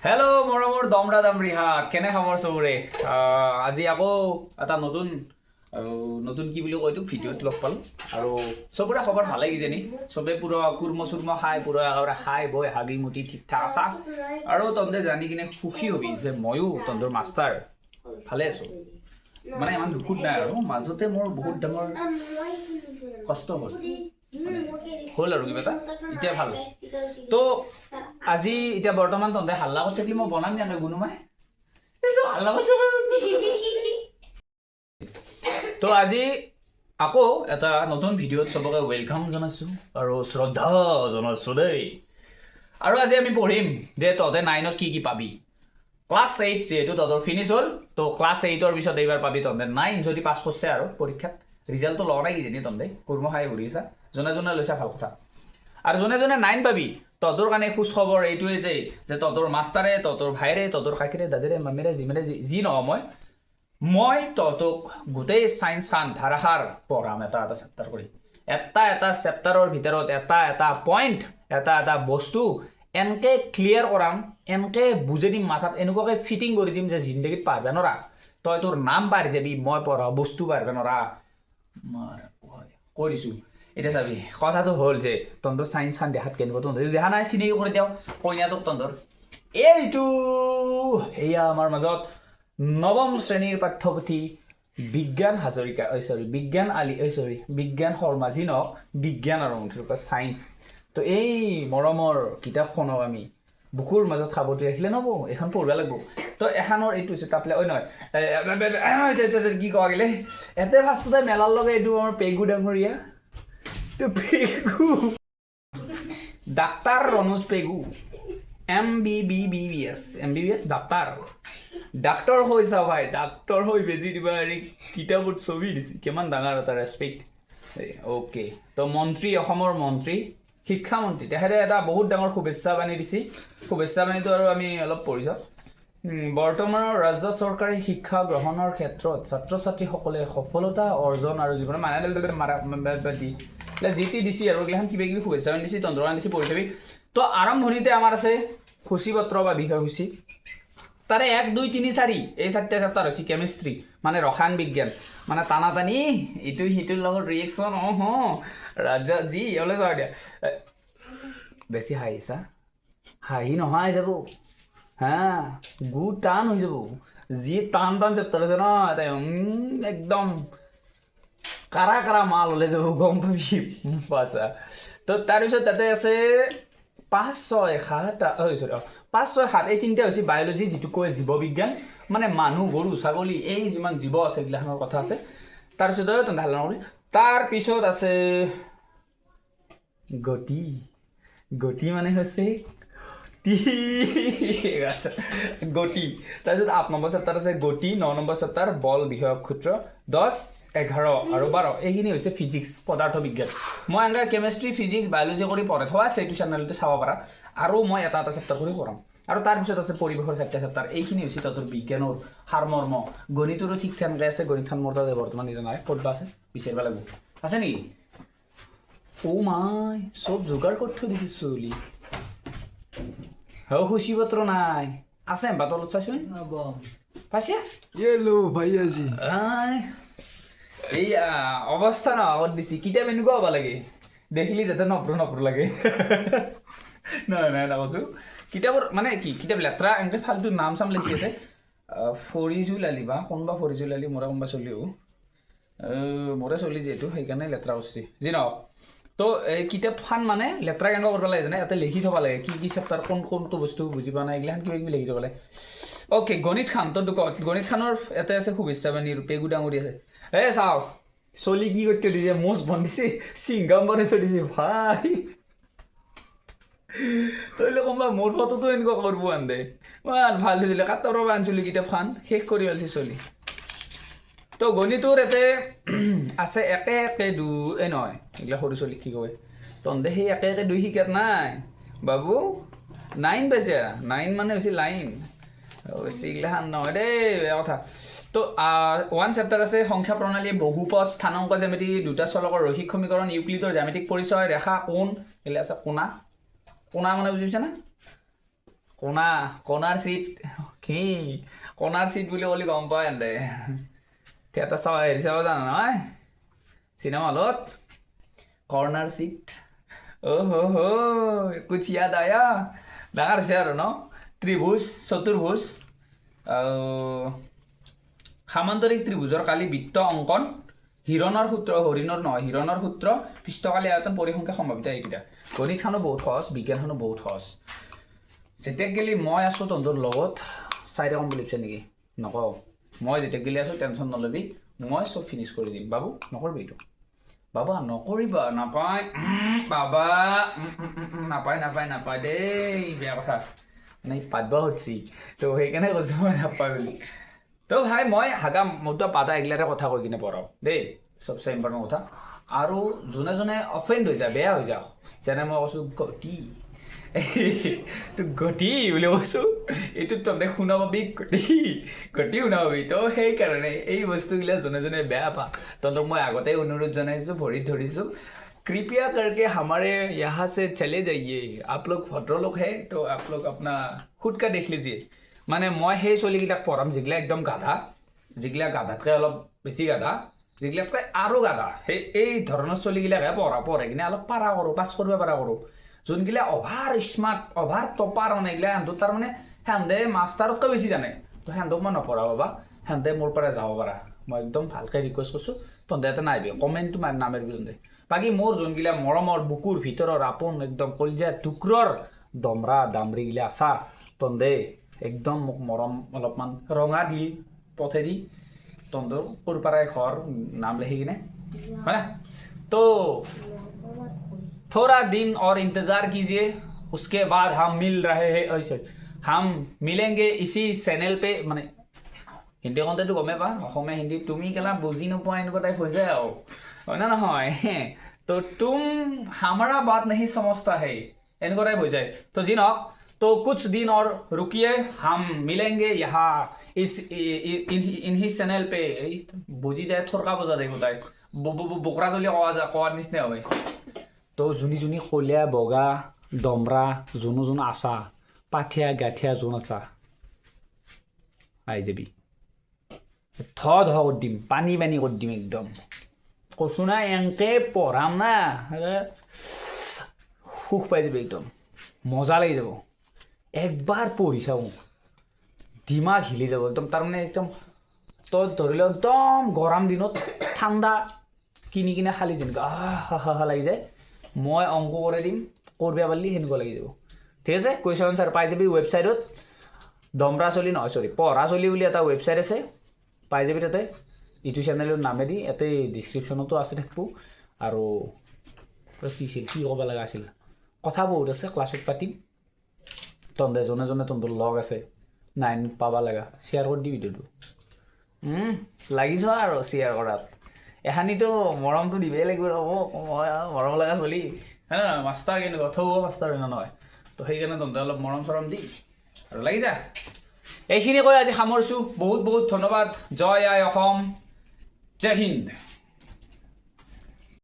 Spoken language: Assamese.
হেল্ল' মৰমৰ দমৰা দামৰিহা কেনে খবৰ চবৰে আজি আকৌ এটা নতুন কি বুলি কয় এইটো ভিডিঅ'ত লগ পালোঁ আৰু চবৰে খবৰ ভালে কিজানি চবে পুৰা কুৰ্ম চুৰ্ম খাই পুৰা একেবাৰে খাই বৈ হাগি মুটি ঠিক ঠাক আছা আৰু তহঁতে জানি কিনে সুখী হবি যে ময়ো তহঁতৰ মাষ্টাৰ ভালে আছোঁ মানে ইমান দুখত নাই আৰু মাজতে মোৰ বহুত ডাঙৰ কষ্ট হ'ল আৰু কিবা এটা এতিয়া ভাল তো আজি এতিয়া বৰ্তমান তহঁতে হাল্লা কৰি থাকিলে মই বনাম জানো গুণমাই হাল্লা কৰি তো আজি আকৌ এটা নতুন ভিডিঅ'ত চবকে ৱেলকাম জনাইছোঁ আৰু শ্ৰদ্ধা জনাইছোঁ দেই আৰু আজি আমি পঢ়িম যে তহঁতে 9ত কি পাবি ক্লাছ 8 যেহেতু তহঁতৰ ফিনিছ হ'ল তো ক্লাছ 8ৰ পিছত এইবাৰ পাবি তহঁতে 9 যদি পাছ কৰিছে আৰু পৰীক্ষাত ৰিজাল্টটো লোৱা নাই কিজানি তহঁতে কুৰ্ম খাই ঘূৰি আছা যোনে লৈছা ভাল কথা আৰু যোনে 9 পাবি তহঁতৰ কাৰণে খুচ খবৰ এইটোৱে যে তহঁতৰ মাষ্টাৰে তহঁতৰ ভাইৰে তহঁতৰ কাকিৰে দাদাৰে মামীৰে জিমেৰে যি নহয় মই তহঁতক গোটেই চাইন্স খান ধাৰাসাৰ পঢ়াম এটা চেপ্টাৰ কৰি এটা চেপ্টাৰৰ ভিতৰত এটা পইণ্ট এটা বস্তু এনেকৈ ক্লিয়াৰ কৰাম এনেকৈ বুজাই দিম মাথাত এনেকুৱাকৈ ফিটিং কৰি দিম যে জিন্দগীত পাৰবে নৰা তই তোৰ নাম পাৰি যাবি মই পঢ়া বস্তু পাৰবে নৰা কৈ দিছোঁ এতিয়া চাবি কথাটো হ'ল যে তহঁতৰ চাইন্স খান দেখাত কেনেকুৱা তহঁতৰ দেখা নাই চিনাকি কৰি দিওঁ কইনাটোক তহঁতৰ এইটো এয়া আমাৰ মাজত নৱম শ্ৰেণীৰ পাঠ্যপুথি বিজ্ঞান হাজৰিকা বিজ্ঞান শৰ্মা যি নহওক বিজ্ঞান আৰু চাইন্স তো এই মৰমৰ কিতাপখনক আমি বুকুৰ মাজত সাৱটি ৰাখিলে নহ'ব এখন পঢ়িব লাগিব তো এখনৰ এইটো হৈছে তাপলে নহয় কি কোৱা গ'লে এতে ফাৰ্ষ্টতে মেলাৰ লগে এইটো আমাৰ পেগু ডাঙৰীয়া পেগু ডাক্তাৰ ৰণোজ পেগু MBBS ডাক্তৰ হৈ চা ভাই ডাক্তৰ হৈ বেজি দিবা হেৰি কিতাপত ছবি দিছে কিমান ডাঙৰ এটা ৰেচপেক্ট অ'কে তো মন্ত্ৰী অসমৰ মন্ত্ৰী শিক্ষামন্ত্ৰী তেখেতে এটা বহুত ডাঙৰ শুভেচ্ছা বাণী দিছে শুভেচ্ছা বাণীটো আৰু আমি অলপ পঢ়ি যাওঁ বৰ্তমানৰ ৰাজ্য চৰকাৰে শিক্ষা গ্ৰহণৰ ক্ষেত্ৰত ছাত্ৰ ছাত্ৰীসকলে সফলতা অৰ্জন আৰু জীৱনৰ যি টি দিছে আৰু এইগিলাখন কিবা কিবি শুভেচ্ছা বাণী দিছে তন্দ্ৰগান দিছে পঢ়ি চাবি তো আৰম্ভণিতে আমাৰ আছে সূচীপত্ৰ বা বিষয়সূচী তাৰে 1 2 3 4 এই 4টা চেপ্টাৰ হৈছে কেমিষ্ট্ৰি মানে ৰসায়ন বিজ্ঞান মানে টানাটানি ইটো সিটোৰ লগত ৰিয়েকশ্যন ৰাজা যি হ'লে যাওঁ দিয়া বেছি হাঁহিছা হাঁহি নহয় যাব হা গু টান হৈ যাব যি টান চেপ্টাৰ আছে ন একদম কাৰা মাল ওলাই যাব গম পাবি পাছা তো তাৰপিছত তাতে আছে 5 6 7 5 6 7 এই তিনিটা হৈছে বায়'লজি যিটো কয় জীৱ বিজ্ঞান মানে মানুহ গৰু ছাগলী এই যিমান জীৱ আছে এইগিলাখনৰ কথা আছে তাৰপিছত তাৰপিছত আছে গতি মানে হৈছে গতি তাৰপিছত 8 নম্বৰ চেপ্টাৰ আছে গতি 9 নম্বৰ চেপ্টাৰ বল বিষয়ক সূত্ৰ 10 11 আৰু 12 এইখিনি হৈছে ফিজিক্স পদাৰ্থ বিজ্ঞান মই এনেকৈ কেমেষ্ট্ৰি ফিজিক্স বায়'লজি কৰি পঢ়াই থোৱা আছে এইটো চেনেলতে চাব পাৰা আৰু মই এটা চেপ্টাৰ কৰি পঢ়াম আৰু তাৰপিছত আছে পৰিৱেশৰ 4টা চেপ্টাৰ এইখিনি হৈছে তহঁতৰ বিজ্ঞানৰ সাৰমৰ্ম গণিতৰো ঠিক তেনেকৈ আছে গণিতখন মোৰ তাতে বৰ্তমান নিজ নাই ক'ত বা আছে বিচাৰিব লাগিব আছে নেকি মাই চব যোগাৰ কৰি থৈ দিছে চলি সূচীপত্ৰ নাই আছে তলত চাইছোন পাইছে ভাইয়াজি এই অৱস্থা ন আগত দিছে কিতাপ এনেকুৱা হ'ব লাগে দেখিলি যাতে নপৰো লাগে নাই কৈছোঁ কিতাপৰ মানে কি কিতাপ লেতেৰা এনেকৈ ফাল্টু নাম চাম লিখি আছে ফৰিজুল আলি বা কোনোবা ফৰিজুল আলি মোৰে কোনোবা চলি মোৰে চলি যিহেতু সেইকাৰণে লেতেৰা কৰিছে যি নহওক তো এই কিতাপখন মানে লেতেৰা কেনেকুৱা কৰিব লাগে জানে ইয়াতে লিখি থ'ব লাগে কি চেপ্টাৰ কোনটো বস্তু বুজি পোৱা নাই এইগিলাখন কিবা কিবি লিখি থ'ব লাগে অ'কে গণিত খান তো গণিতখনৰ ইয়াতে আছে শুভেচ্ছা বাণী পেগু ডাঙৰি আছে চাওঁ চলি কি কৰি থৈ দিছে মোচ বন্ধিছে চিংগাম বনাই থৈ দিছে ভাই তইলে কোনোবা মোৰ ফটোটো এনেকুৱা কৰিব আনদে ইমান ভাল দিলে কাটৰ পৰা আনিছিলো কিতাপখন শেষ কৰি পেলাইছে চলি তো গণিতৰ ইয়াতে আছে 1 1 2 নহয় এইগিলা সৰু চলি কি কয় তহঁতে সেই 1 1 2 শিকাত নাই বাবু 9 পাইছে 9 মানে হৈছে লাইন বেছি এইগিলাখান নহয় দেই বেয়া কথা তো 1 চেপ্টাৰ আছে সংখ্যা প্ৰণালী বহুপদ স্থানাংক জ্যামিতি দুটা চলকৰ ৰৈখিক সমীকৰণ ইউক্লিডৰ জ্যামিতিক পৰিচয় ৰেখা কোণ এইগিলা আছে কোণা মানে বুজি পাইছা না কণাৰ চিট কি কণাৰ চিট বুলি ক'লে গম পায় এনে থিয়েটাৰ হেৰি চাব জানা নহয় চিনেমা হলত কৰ্ণাৰ চিট অ' কুছ ইয়াদ আয়া ডাঙৰ হৈছে আৰু ন ত্ৰিভুজ চতুৰ্ভুজ সামান্তৰিক ত্ৰিভুজৰ কালি বৃত্ত অংকন হৰিণৰ সূত্ৰ পৃষ্ঠকালি আয়তন পৰিসংখ্যা সম্ভাৱিত এইকেইটা গণিতখনো বহুত সহজ বিজ্ঞানখনো বহুত সহজ যেতিয়া গেলি মই আছোঁ তহঁতৰ লগত চাইডে কম বুলি ভাবিছে নেকি নকওঁ মই যেতিয়া গেলি আছোঁ টেনশ্যন নলবি মই চব ফিনিছ কৰি দিম বাবু নকৰিবি এইটো বাবা নকৰিবা নাপায় বাবা নাপায় দেই বেয়া কথা মানে পাতবা সুধিছি তো সেইকাৰণে কৈছোঁ মই নাপায় বুলি তো ভাই মই হাগা মোৰতো পাতা এইগিলাতে কথা কৈ কিনে পঢ়াওঁ দেই চবচে ইম্পৰ্টেণ্ট কথা আৰু যোনে যোনে অফেণ্ড হৈ যায় বেয়া হৈ যাওঁ যেনে মই কৈছোঁ গতি বুলি কৈছোঁ এইটো তহঁতে শুনা পাবি গতি শুনা পাবি তো সেইকাৰণে এই বস্তুগিলা যোনে যোনে বেয়া পা তহঁতক মই আগতে অনুৰোধ জনাইছোঁ ভৰিত ধৰিছোঁ कृपया करके हमारे यहाँ से चले जाइए आप लोग भद्र लोग है तो आप लोग अपना खुद का देख लीजिए মানে মই সেই চলিগিলাক পঢ়াম যিগিলা একদম গাধা যিগিলা গাধাতকৈ অলপ বেছি গাধা যিগিলাতকৈ আৰু গাধা এই ধৰণৰ চলিগিলাকহে পঢ়াই কিনে অলপ পাৰা কৰোঁ পাছ কৰিব পাৰা কৰোঁ যোনগিলা অভাৰ স্মাৰ্ট অভাৰ টপাৰ মানে এইগিলা সিহঁতৰ তাৰমানে সিহঁতে মাষ্টাৰতকৈ বেছি জানে তো সিহঁতক মই নপঢ়াওঁ বাবা সিহঁতে মোৰ পৰা যাব পাৰা মই একদম ভালকৈ ৰিকুৱেষ্ট কৰিছোঁ তহঁতে ইয়াতে নাহিবি কমেণ্টটো নামাৰিবি তহঁতে বাকী মোৰ যোনগিলা মৰমৰ বুকুৰ ভিতৰৰ আপোন একদম কলজীয়া টুকুৰৰ দমৰা দামৰিগিলা আছা তহঁতে একদম মোক মৰম অলপমান ৰঙা দি পঠেদি তহঁতৰ সৰুৰ পৰাই ঘৰ নাম লিখি কিনে হয় না তো थोड़ा दिन और इंतज़ार कीजिए उसके बाद हम मिल रहे हैं हम मिलेंगे इसी चैनल पे মানে হিন্দী কওঁতেতো গমে পা অসমীয়া হিন্দী তুমি কেলা বুজি নোপোৱা এনেকুৱা টাইপ হৈ যায় আৰু হয় না নহয় তো तुम हमारा बात नहीं समझता है এনেকুৱা টাইপ হৈ যায় তো যি নহওক तो कुछ दिन और रुकिए हम मिलेंगे यहाँ इन्हीं चैनल पे बुझी যায় থৰকা বজা দেখো তাই বকৰা চলি কোৱাৰ নিচিনা হয় তো যোনী কলীয়া বগা দমৰা যোনো আছা পাঠিয়া গাঠিয়া যোন আছা আহি যাবি ধ কৰি দিম পানী কৰি দিম একদম কৈছোঁ না এনেকৈ পঢ়াম না সুখ পাই যাবি একদম মজা লাগি যাব একবাৰ পঢ়ি চাওঁ দিমাগ হিলি যাব একদম তাৰমানে একদম তই ধৰি লওঁ একদম গৰম দিনত ঠাণ্ডা কিনি কিনে খালি যেনেকুৱা হা লাগি যায় মই অংক কৰি দিম কৰিব পাৰিলি সেনেকুৱা লাগি যাব ঠিক আছে কুৱেশ্যন আনচাৰ পাই যাবি ৱেবছাইটত দমৰা চলি নহয় চৰি পঢ়া চলি বুলি এটা ৱেবছাইট আছে পাই যাবি তাতে ইউটিউব চেনেলৰ নামেদি ইয়াতে ডিছক্ৰিপশ্যনতো আছে থাকিব আৰু কি ক'ব লগা আছিল কথা বহুত আছে ক্লাছত পাতিম তহঁতে যোনে তহঁতৰ লগ আছে 9 পাব লগা শ্বেয়াৰ কৰি দি ভিডিঅ'টো লাগিছ আৰু শ্বেয়াৰ কৰাত এখানিতো মৰমটো দিবই লাগিব মই মৰম লগা চলি হা মাষ্টাৰ কেনেকুৱা থৌ মাষ্টাৰ নহয় তো সেইকাৰণে তহঁতে অলপ মৰম চৰম দি আৰু লাগি যা এইখিনি কৈ আজি সামৰিছোঁ বহুত ধন্যবাদ জয় আই অসম জয় হিন্দ